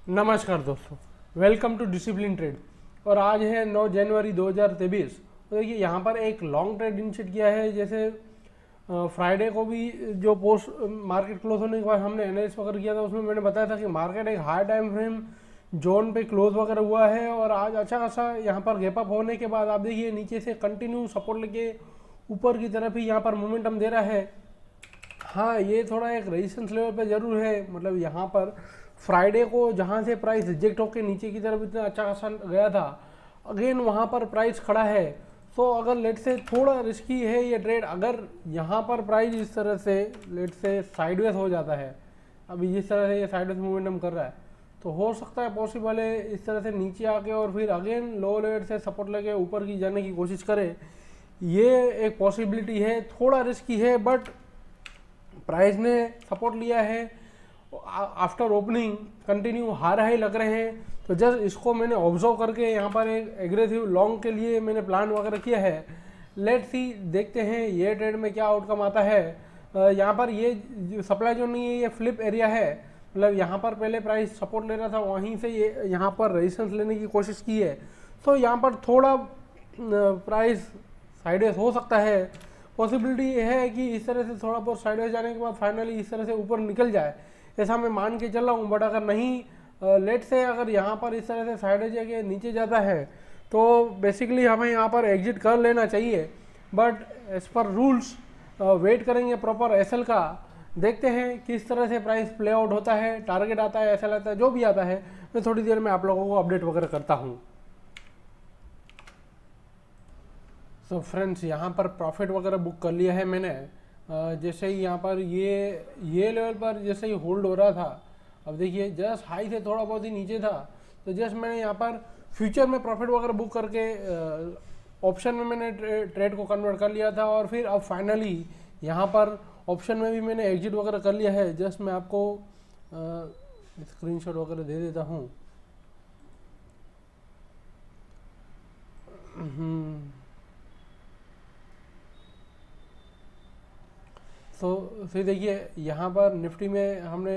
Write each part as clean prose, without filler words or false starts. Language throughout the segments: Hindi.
नमस्कार दोस्तों, वेलकम टू डिसिप्लिन ट्रेड। और आज है 9 जनवरी 2023। तो देखिए यहाँ पर एक लॉन्ग ट्रेड इनिशिएट किया है। जैसे फ्राइडे को भी जो पोस्ट मार्केट क्लोज होने के बाद हमने एनालिसिस वगैरह किया था, उसमें मैंने बताया था कि मार्केट एक हाई टाइम फ्रेम जोन पे क्लोज वगैरह हुआ है और आज अच्छा खासा यहाँ पर गैप अप होने के बाद आप देखिए नीचे से कंटिन्यू सपोर्ट लेके ऊपर की तरफ ही यहाँ पर मोमेंटम दे रहा है। हाँ, ये थोड़ा एक रेजिस्टेंस लेवल पे जरूर है। मतलब यहाँ पर फ्राइडे को जहाँ से प्राइस रिजेक्ट होकर नीचे की तरफ इतना अच्छा खासा गया था, अगेन वहाँ पर प्राइस खड़ा है। तो अगर लेट से थोड़ा रिस्की है ये ट्रेड। अगर यहाँ पर प्राइस इस तरह से लेट से साइडवेज हो जाता है, अभी जिस तरह से ये साइडवेज मोमेंटम कर रहा है, तो हो सकता है पॉसिबल है इस तरह से नीचे आके और फिर अगेन लो लेवल से सपोर्ट लेके ऊपर की जाने की कोशिश करे। ये एक पॉसिबिलिटी है, थोड़ा रिस्की है, बट प्राइस ने सपोर्ट लिया है। आफ्टर ओपनिंग कंटिन्यू हार हाई लग रहे हैं, तो जस्ट इसको मैंने ऑब्जर्व करके यहाँ पर एक एग्रेसिव लॉन्ग के लिए मैंने प्लान वगैरह किया है। लेट्स सी, देखते हैं ये ट्रेड में क्या आउटकम आता है। यहाँ पर ये सप्लाई जो नहीं है, ये फ्लिप एरिया है। मतलब यहाँ पर पहले प्राइस सपोर्ट ले रहा था, वहीं से ये यहाँ पर रेजिस्टेंस लेने की कोशिश की है। तो यहाँ पर थोड़ा प्राइस साइडवेज हो सकता है। पॉसिबिलिटी ये है कि इस तरह से थोड़ा बहुत साइडवेज जाने के बाद फाइनली इस तरह से ऊपर निकल जाए, ऐसा मैं मान के चल रहा हूँ। बट अगर नहीं, लेट से अगर यहाँ पर इस तरह से साइडवेज जाके नीचे जाता है तो बेसिकली हमें यहाँ पर एग्जिट कर लेना चाहिए। But as per rules wait करेंगे प्रॉपर एसएल का। देखते हैं किस तरह से प्राइस प्ले आउट होता है, टारगेट आता है, एसएल आता है, जो भी आता है मैं थोड़ी देर में आप लोगों को अपडेट वगैरह करता हूँ। सो फ्रेंड्स, यहाँ पर प्रॉफिट वगैरह बुक कर लिया है मैंने। जैसे ही यहाँ पर ये लेवल पर जैसे ही होल्ड हो रहा था, अब देखिए जस्ट हाई से थोड़ा बहुत ही नीचे था, तो जस्ट मैंने यहाँ पर फ्यूचर में प्रॉफिट वगैरह बुक करके ऑप्शन में मैंने ट्रेड को कन्वर्ट कर लिया था। और फिर अब फाइनली यहाँ पर ऑप्शन में भी मैंने एग्जिट वगैरह कर लिया है। जस्ट मैं आपको स्क्रीनशॉट वगैरह दे देता हूँ। तो फिर देखिए यहाँ पर निफ्टी में हमने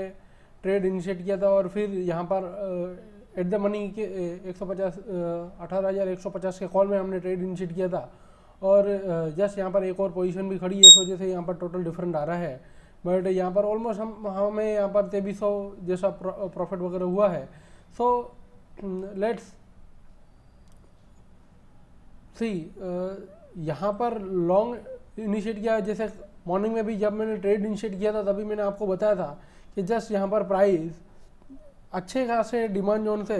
ट्रेड इनिशिएट किया था और फिर यहाँ पर एट द मनी के 150 18,150 के कॉल में हमने ट्रेड इनिशिएट किया था। और जस्ट यहाँ पर एक और पोजीशन भी खड़ी है, इस वजह से यहाँ पर टोटल डिफरेंट आ रहा है। बट यहाँ पर ऑलमोस्ट हमें यहाँ पर 2300 जैसा प्रॉफिट वगैरह हुआ है। सो लेट्स सी, यहाँ पर लॉन्ग इनिशिएट किया है। जैसे मॉर्निंग में भी जब मैंने ट्रेड इनिशिएट किया था, तभी मैंने आपको बताया था कि जस्ट यहाँ पर प्राइस अच्छे खासे डिमांड जोन से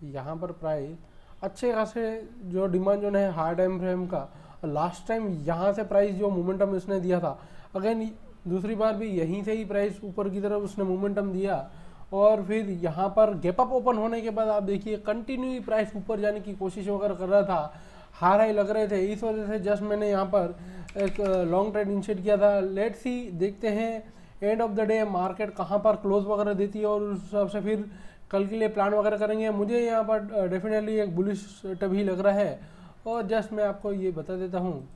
यहाँ पर प्राइस अच्छे खासे जो डिमांड जोन है हाई टाइम फ्रेम का, लास्ट टाइम यहाँ से प्राइस जो मोमेंटम इसने दिया था, अगेन दूसरी बार भी यहीं से ही प्राइस ऊपर की तरफ उसने मोमेंटम दिया। और फिर यहाँ पर गैप अप ओपन होने के बाद आप देखिए कंटिन्यू प्राइस ऊपर जाने की कोशिश वगैरह कर रहा था, हार हाई लग रहे थे। इस वजह से जस्ट मैंने यहाँ पर एक लॉन्ग ट्रेड इनिशिएट किया था। लेट्स सी, देखते हैं end of the day market कहाँ पर क्लोज वगैरह देती है और उस हिसाब से फिर कल के लिए प्लान वगैरह करेंगे। मुझे यहाँ पर डेफिनेटली एक बुलिश टब ही लग रहा है। और जस्ट मैं आपको ये बता देता हूँ,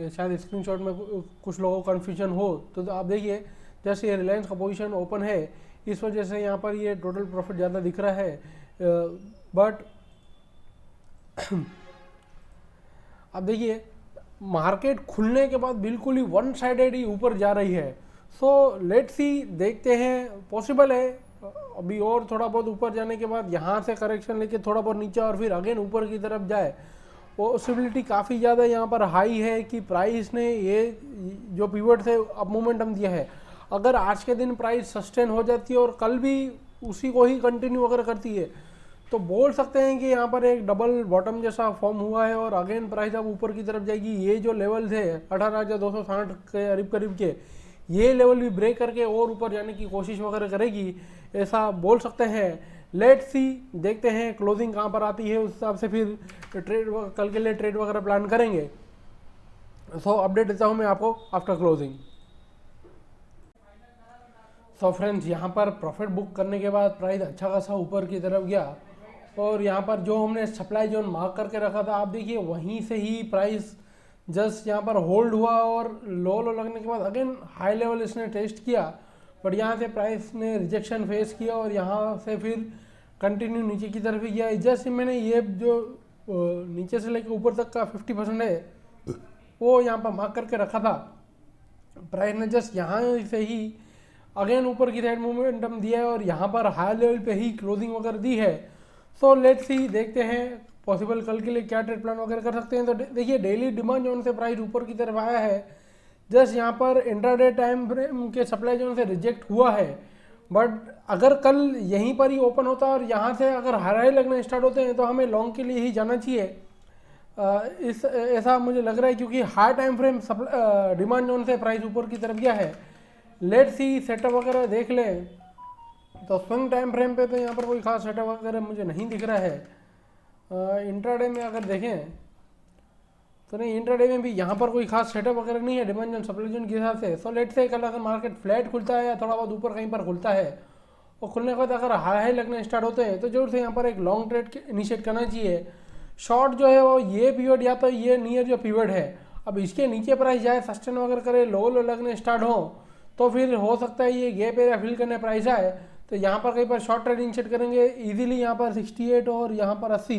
शायद स्क्रीनशॉट में कुछ लोगों को कन्फ्यूजन हो, तो आप देखिए जैसे ये रिलायंस का पोजीशन ओपन है, इस वजह से यहाँ पर ये टोटल प्रॉफिट ज़्यादा दिख रहा है। बट अब देखिए मार्केट खुलने के बाद बिल्कुल ही वन साइडेड ही ऊपर जा रही है। सो लेट्स सी, देखते हैं, पॉसिबल है अभी और थोड़ा बहुत ऊपर जाने के बाद यहाँ से करेक्शन लेके थोड़ा बहुत नीचे और फिर अगेन ऊपर की तरफ जाए। पॉसिबिलिटी काफ़ी ज़्यादा यहाँ पर हाई है कि प्राइस ने ये जो पिवट से अब मोमेंटम दिया है, अगर आज के दिन प्राइस सस्टेन हो जाती है और कल भी उसी को ही कंटिन्यू अगर करती है, तो बोल सकते हैं कि यहाँ पर एक डबल बॉटम जैसा फॉर्म हुआ है और अगेन प्राइस अब ऊपर की तरफ जाएगी। ये जो लेवल थे 18,260 के करीब करीब के, ये लेवल भी ब्रेक करके और ऊपर जाने की कोशिश वगैरह करेगी, ऐसा बोल सकते हैं। लेट्स सी, देखते हैं क्लोजिंग कहाँ पर आती है, उस हिसाब से फिर ट्रेड कल के लिए ट्रेड वगैरह प्लान करेंगे। सो अपडेट देता हूँ मैं आपको आफ्टर क्लोजिंग। सो फ्रेंड्स, यहाँ पर प्रॉफिट बुक करने के बाद प्राइस अच्छा खासा ऊपर की तरफ गया और यहाँ पर जो हमने सप्लाई जोन मार्क करके रखा था, आप देखिए वहीं से ही प्राइस जस्ट यहाँ पर होल्ड हुआ और लो लगने के बाद अगेन हाई लेवल इसने टेस्ट किया, बट यहाँ से प्राइस ने रिजेक्शन फेस किया और यहाँ से फिर कंटिन्यू नीचे की तरफ ही गया। जस्ट मैंने ये जो नीचे से लेकर ऊपर तक का 50% है वो यहाँ पर मार्क करके रखा था। प्राइस ने जस्ट यहाँ से ही अगेन ऊपर की साइड मोमेंटम दिया है और यहाँ पर हाई लेवल पे ही क्लोजिंग वगैरह दी है। सो लेट्स सी, देखते हैं पॉसिबल कल के लिए क्या ट्रेड प्लान वगैरह कर सकते हैं। तो देखिए डेली डिमांड जोन से प्राइस ऊपर की तरफ आया है, जस्ट यहाँ पर इंट्राडे टाइम फ्रेम के सप्लाई जोन से रिजेक्ट हुआ है, बट अगर कल यहीं पर ही ओपन होता है और यहाँ से अगर हाई लगने स्टार्ट होते हैं तो हमें लॉन्ग के लिए ही जाना चाहिए। ऐसा मुझे लग रहा है क्योंकि high time frame demand zone से प्राइस ऊपर की तरफ गया है। लेट्स सी सेटअप वगैरह देख लें तो स्विंग टाइम फ्रेम पे तो यहाँ पर कोई खास सेटअप वगैरह मुझे नहीं दिख रहा है। इंट्राडे में अगर देखें तो नहीं, इंट्राडे में भी यहाँ पर कोई खास सेटअप वगैरह नहीं है डिमांड जोन सप्लाई जोन के हिसाब से। सो लेट्स से कल अगर मार्केट फ्लैट खुलता है या थोड़ा बहुत ऊपर कहीं पर खुलता है और खुलने के बाद अगर हाई लगने स्टार्ट होते हैं तो जरूर से यहाँ पर एक लॉन्ग ट्रेड इनिशिएट करना चाहिए। शॉर्ट जो है वो ये पीरियड या तो ये नियर जो पीरियड है, अब इसके नीचे प्राइस जाए सस्टेन वगैरह करे लो लगने स्टार्ट हो तो फिर हो सकता है ये गैप एरिया फिल करने प्राइस आए तो यहाँ पर कहीं पर शॉर्ट ट्रेड इनिशिएट करेंगे इजीली। यहाँ पर 68 और यहाँ पर 80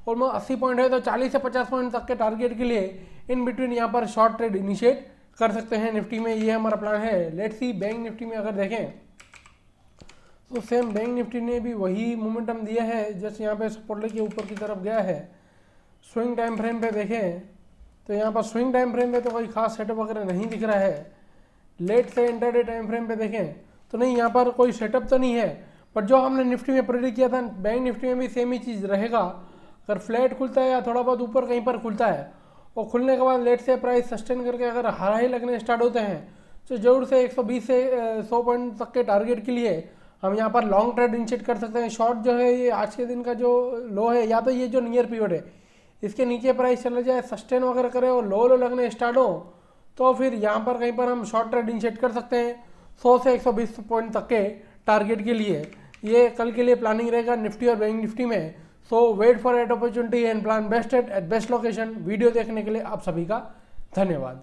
ऑलमोस्ट 80 पॉइंट है तो 40 से 50 पॉइंट तक के टारगेट के लिए इन बिटवीन यहाँ पर शॉर्ट ट्रेड इनिशिएट कर सकते हैं निफ्टी में। ये हमारा प्लान है। लेट्स सी बैंक निफ्टी में अगर देखें तो सेम बैंक निफ्टी ने भी वही मोमेंटम दिया है, जस्ट यहाँ पे सपोर्ट लेके ऊपर की तरफ गया है। स्विंग टाइम फ्रेम पे देखें तो यहाँ पर स्विंग टाइम फ्रेम पे तो कोई खास सेटअप वगैरह नहीं दिख रहा है। लेट से इंटरडे टाइम फ्रेम पे देखें तो नहीं, यहाँ पर कोई सेटअप तो नहीं है, बट जो हमने निफ्टी में प्रेडिक्ट किया था बैंक निफ्टी में भी सेम ही चीज़ रहेगा। अगर फ्लैट खुलता है या थोड़ा बहुत ऊपर कहीं पर खुलता है और खुलने के बाद लेट से प्राइस सस्टेन करके अगर हाई लगने स्टार्ट होते हैं तो जरूर से 120 से 100 पॉइंट तक के टारगेट के लिए हम यहाँ पर लॉन्ग ट्रेड इनिशिएट कर सकते हैं। शॉर्ट जो है ये आज के दिन का जो लो है या तो ये जो नियर पीरियड है इसके नीचे प्राइस चला जाए सस्टेन वगैरह करे और लो लगने स्टार्ट हो तो फिर यहाँ पर कहीं पर हम शॉर्ट ट्रेड इनिशिएट कर सकते हैं 100 से 120 पॉइंट तक के टारगेट के लिए। ये कल के लिए प्लानिंग रहेगा निफ्टी और बैंक निफ्टी में। So wait for at opportunity and plan best at best location. Video देखने के लिए आप सभी का धन्यवाद।